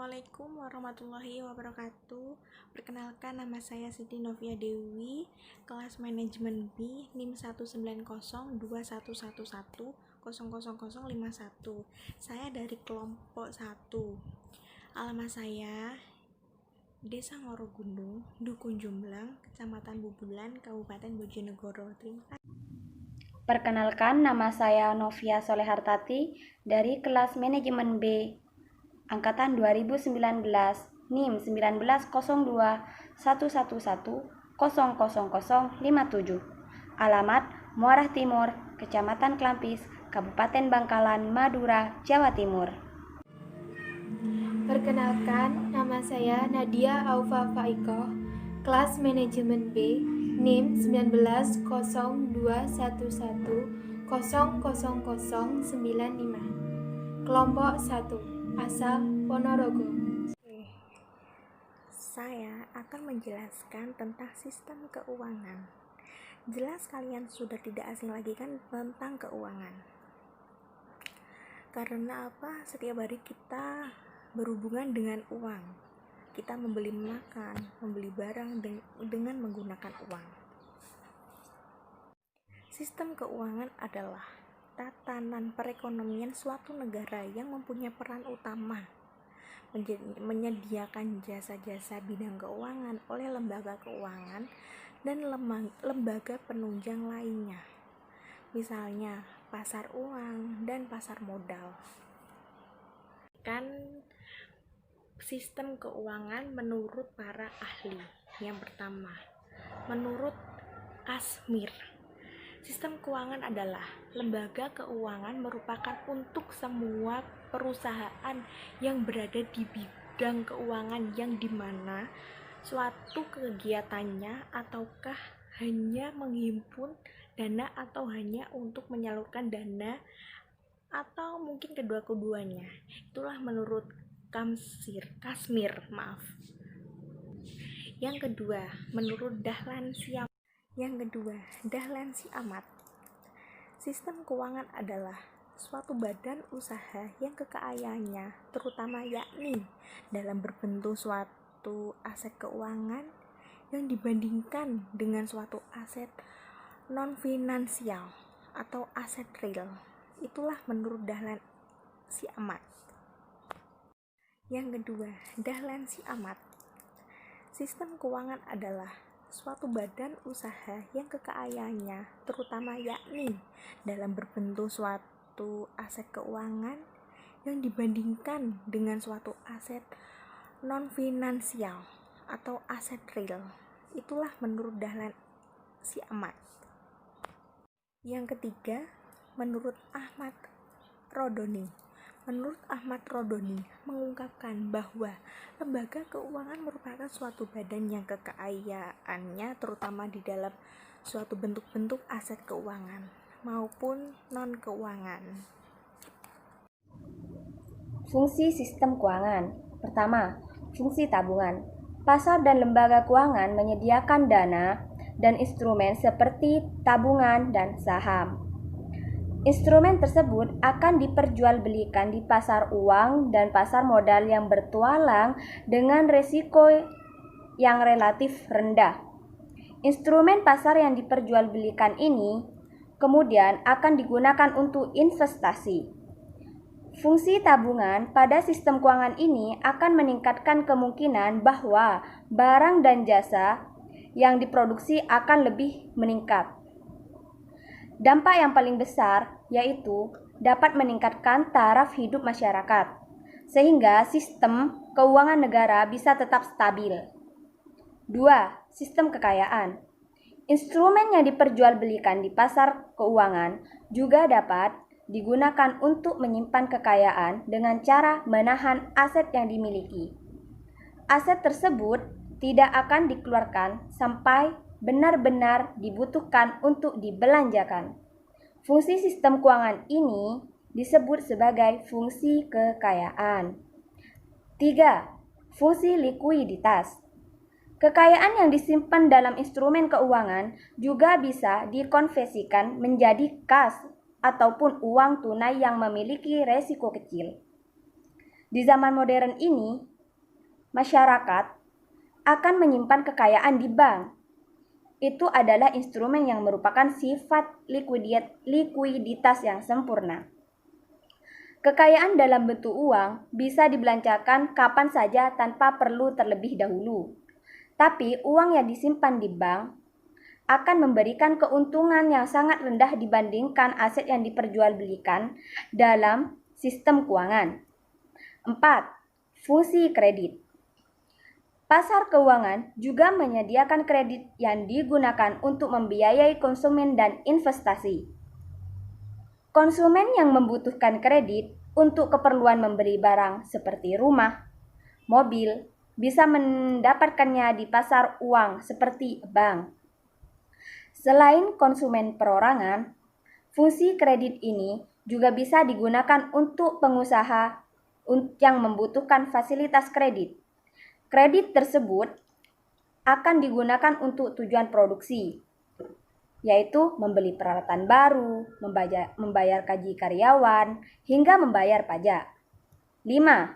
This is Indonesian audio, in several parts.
Assalamualaikum warahmatullahi wabarakatuh. Perkenalkan, nama saya Siti Novia Dewi, kelas manajemen B, NIM 1902111000051. Saya dari kelompok 1. Alamat saya Desa Ngorogundung, Dukuh Jumblang, Kecamatan Bubulan, Kabupaten Bojonegoro. Terima kasih. Perkenalkan, nama saya Novia Solehartati dari kelas manajemen B, Angkatan 2019, NIM 190211100057. Alamat Muarah Timur, Kecamatan Klampis, Kabupaten Bangkalan, Madura, Jawa Timur. Perkenalkan, nama saya Nadia Aufa Faikoh, kelas manajemen B, NIM 190111000095. Kelompok 1, asal Ponorogo. Saya akan menjelaskan tentang sistem keuangan. Jelas kalian sudah tidak asing lagi kan tentang keuangan. Karena apa? Setiap hari kita berhubungan dengan uang. Kita membeli makan, membeli barang dengan menggunakan uang. Sistem keuangan adalah tatanan perekonomian suatu negara yang mempunyai peran utama menyediakan jasa-jasa bidang keuangan oleh lembaga keuangan dan lembaga penunjang lainnya, misalnya pasar uang dan pasar modal. Sistem keuangan menurut para ahli. Yang pertama, menurut Kashmir, sistem keuangan adalah lembaga keuangan merupakan untuk semua perusahaan yang berada di bidang keuangan yang dimana suatu kegiatannya ataukah hanya menghimpun dana atau hanya untuk menyalurkan dana atau mungkin kedua-keduanya. Itulah menurut Kashmir. Yang kedua, menurut Dahlan Siamat, sistem keuangan adalah suatu badan usaha yang kekayaannya terutama yakni dalam berbentuk suatu aset keuangan yang dibandingkan dengan suatu aset non-finansial atau aset real. Itulah menurut Dahlan Siamat. Yang kedua, Dahlan Siamat, sistem keuangan adalah suatu badan usaha yang kekayaannya terutama yakni dalam berbentuk suatu aset keuangan yang dibandingkan dengan suatu aset non-finansial atau aset real. Itulah menurut Dahlan Siamat. Yang ketiga, menurut Ahmad Rodoni. Menurut Ahmad Rodoni mengungkapkan bahwa lembaga keuangan merupakan suatu badan yang kekayaannya terutama di dalam suatu bentuk-bentuk aset keuangan maupun non-keuangan. Fungsi sistem keuangan. Pertama, fungsi tabungan. Pasar dan lembaga keuangan menyediakan dana dan instrumen seperti tabungan dan saham. Instrumen tersebut akan diperjualbelikan di pasar uang dan pasar modal yang bertualang dengan risiko yang relatif rendah. Instrumen pasar yang diperjualbelikan ini kemudian akan digunakan untuk investasi. Fungsi tabungan pada sistem keuangan ini akan meningkatkan kemungkinan bahwa barang dan jasa yang diproduksi akan lebih meningkat. Dampak yang paling besar yaitu dapat meningkatkan taraf hidup masyarakat, sehingga sistem keuangan negara bisa tetap stabil. 2. Sistem kekayaan. Instrumen yang diperjualbelikan di pasar keuangan juga dapat digunakan untuk menyimpan kekayaan dengan cara menahan aset yang dimiliki. Aset tersebut tidak akan dikeluarkan sampai benar-benar dibutuhkan untuk dibelanjakan. Fungsi sistem keuangan ini disebut sebagai fungsi kekayaan. 3. Fungsi likuiditas. Kekayaan yang disimpan dalam instrumen keuangan juga bisa dikonversikan menjadi kas ataupun uang tunai yang memiliki resiko kecil. Di zaman modern ini, masyarakat akan menyimpan kekayaan di bank. Itu adalah instrumen yang merupakan sifat likuiditas yang sempurna. Kekayaan dalam bentuk uang bisa dibelanjakan kapan saja tanpa perlu terlebih dahulu. Tapi uang yang disimpan di bank akan memberikan keuntungan yang sangat rendah dibandingkan aset yang diperjualbelikan dalam sistem keuangan. 4. Fungsi kredit. Pasar keuangan juga menyediakan kredit yang digunakan untuk membiayai konsumen dan investasi. Konsumen yang membutuhkan kredit untuk keperluan membeli barang seperti rumah, mobil, bisa mendapatkannya di pasar uang seperti bank. Selain konsumen perorangan, fungsi kredit ini juga bisa digunakan untuk pengusaha yang membutuhkan fasilitas kredit. Kredit tersebut akan digunakan untuk tujuan produksi, yaitu membeli peralatan baru, membayar gaji karyawan, hingga membayar pajak. 5.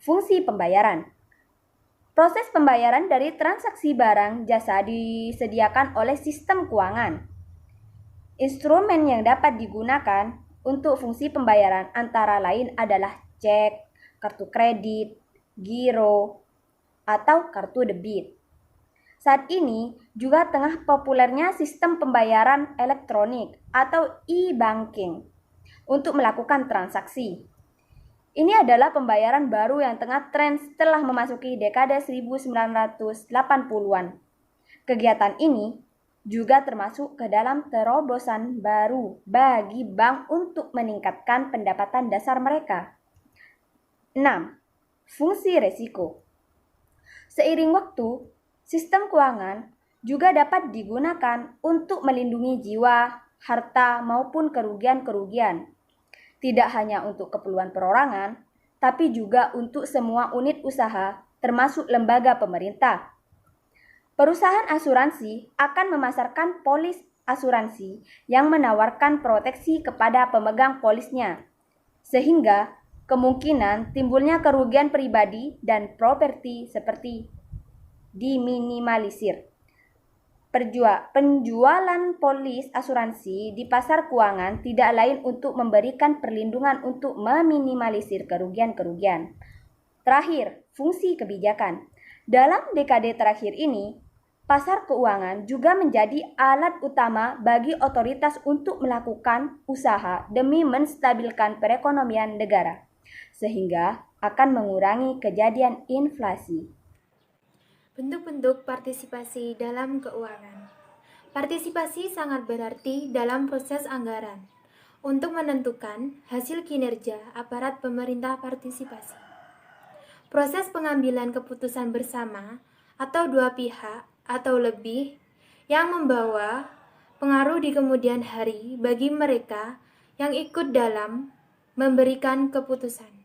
Fungsi pembayaran. Proses pembayaran dari transaksi barang jasa disediakan oleh sistem keuangan. Instrumen yang dapat digunakan untuk fungsi pembayaran antara lain adalah cek, kartu kredit, giro, atau kartu debit. Saat ini juga tengah populernya sistem pembayaran elektronik atau e-banking untuk melakukan transaksi. Ini adalah pembayaran baru yang tengah tren setelah memasuki dekade 1980-an. Kegiatan ini juga termasuk ke dalam terobosan baru bagi bank untuk meningkatkan pendapatan dasar mereka. 6. Fungsi resiko. Seiring waktu, sistem keuangan juga dapat digunakan untuk melindungi jiwa, harta, maupun kerugian-kerugian. Tidak hanya untuk keperluan perorangan, tapi juga untuk semua unit usaha, termasuk lembaga pemerintah. Perusahaan asuransi akan memasarkan polis asuransi yang menawarkan proteksi kepada pemegang polisnya, sehingga kemungkinan timbulnya kerugian pribadi dan properti seperti diminimalisir. Penjualan polis asuransi di pasar keuangan tidak lain untuk memberikan perlindungan untuk meminimalisir kerugian-kerugian. Terakhir, fungsi kebijakan. Dalam dekade terakhir ini, pasar keuangan juga menjadi alat utama bagi otoritas untuk melakukan usaha demi menstabilkan perekonomian negara, sehingga akan mengurangi kejadian inflasi. Bentuk-bentuk partisipasi dalam keuangan. Partisipasi sangat berarti dalam proses anggaran untuk menentukan hasil kinerja aparat pemerintah partisipasi. Proses pengambilan keputusan bersama atau dua pihak atau lebih yang membawa pengaruh di kemudian hari bagi mereka yang ikut dalam memberikan keputusan.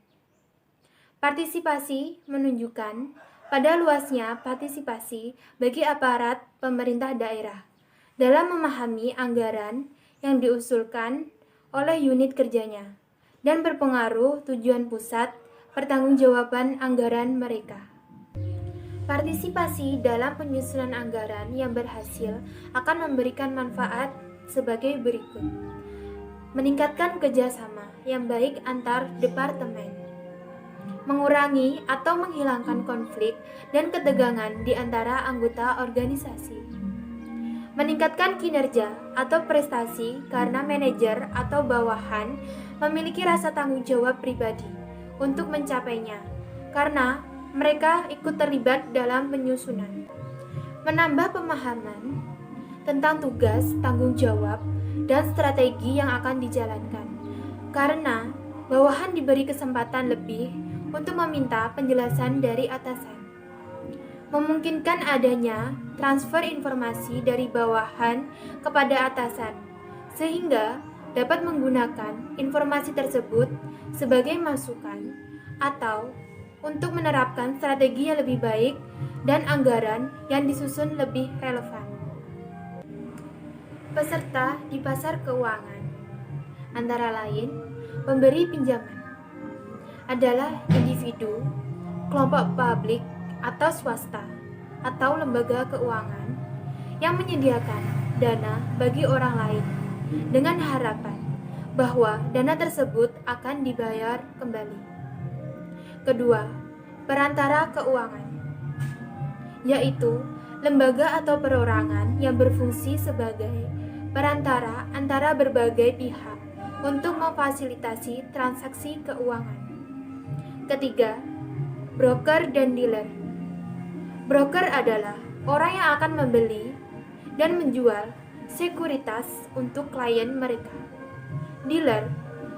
Partisipasi menunjukkan pada luasnya partisipasi bagi aparat pemerintah daerah dalam memahami anggaran yang diusulkan oleh unit kerjanya dan berpengaruh tujuan pusat pertanggungjawaban anggaran mereka. Partisipasi dalam penyusunan anggaran yang berhasil akan memberikan manfaat sebagai berikut. Meningkatkan kerjasama yang baik antar departemen, mengurangi atau menghilangkan konflik dan ketegangan di antara anggota organisasi, meningkatkan kinerja atau prestasi karena manajer atau bawahan memiliki rasa tanggung jawab pribadi untuk mencapainya karena mereka ikut terlibat dalam penyusunan, menambah pemahaman tentang tugas, tanggung jawab, dan strategi yang akan dijalankan karena bawahan diberi kesempatan lebih untuk meminta penjelasan dari atasan, memungkinkan adanya transfer informasi dari bawahan kepada atasan, sehingga dapat menggunakan informasi tersebut sebagai masukan atau untuk menerapkan strategi yang lebih baik dan anggaran yang disusun lebih relevan. Peserta di pasar keuangan antara lain pemberi pinjaman adalah individu, kelompok publik atau swasta, atau lembaga keuangan yang menyediakan dana bagi orang lain dengan harapan bahwa dana tersebut akan dibayar kembali. Kedua, perantara keuangan, yaitu lembaga atau perorangan yang berfungsi sebagai perantara antara berbagai pihak untuk memfasilitasi transaksi keuangan. Ketiga, broker dan dealer. Broker adalah orang yang akan membeli dan menjual sekuritas untuk klien mereka. Dealer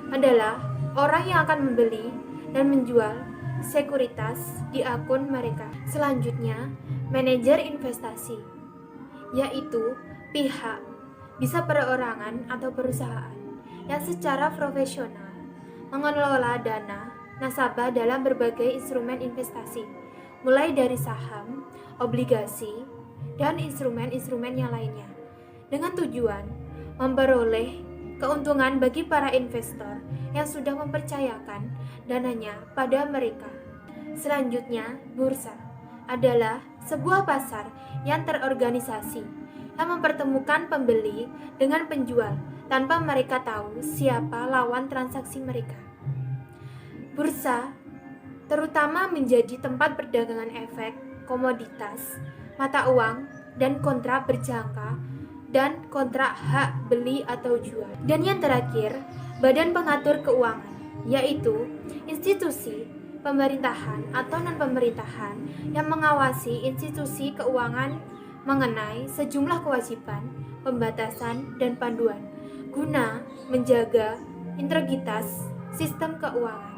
adalah orang yang akan membeli dan menjual sekuritas di akun mereka. Selanjutnya, manajer investasi, yaitu pihak, bisa perorangan atau perusahaan, yang secara profesional mengelola dana nasabah dalam berbagai instrumen investasi, mulai dari saham, obligasi, dan instrumen-instrumen yang lainnya, dengan tujuan memperoleh keuntungan bagi para investor yang sudah mempercayakan dananya pada mereka. Selanjutnya, bursa adalah sebuah pasar yang terorganisasi yang mempertemukan pembeli dengan penjual tanpa mereka tahu siapa lawan transaksi mereka. Bursa terutama menjadi tempat perdagangan efek, komoditas, mata uang, dan kontrak berjangka dan kontrak hak beli atau jual. Dan yang terakhir, badan pengatur keuangan, yaitu institusi pemerintahan atau non-pemerintahan yang mengawasi institusi keuangan mengenai sejumlah kewajiban, pembatasan, dan panduan guna menjaga integritas sistem keuangan.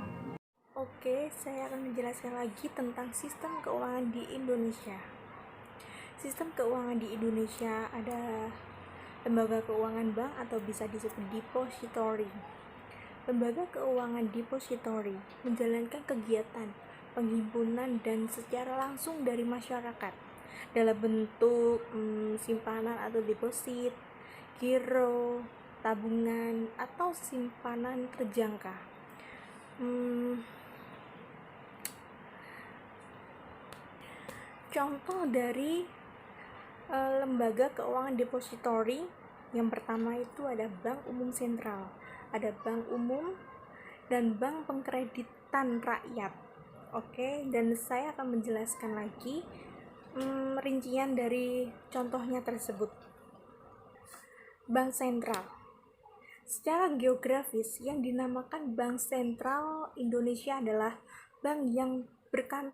Oke, saya akan menjelaskan lagi tentang sistem keuangan di Indonesia. Sistem keuangan di Indonesia ada lembaga keuangan bank atau bisa disebut depository. Lembaga keuangan depository menjalankan kegiatan penghimpunan dan secara langsung dari masyarakat dalam bentuk simpanan atau deposit, giro, tabungan, atau simpanan terjangka. Contoh dari lembaga keuangan depository yang pertama itu ada Bank Umum Sentral, ada Bank Umum, dan Bank Pengkreditan Rakyat. Oke, dan saya akan menjelaskan lagi rincian dari contohnya tersebut. Bank Sentral secara geografis yang dinamakan Bank Sentral Indonesia adalah bank yang berkantor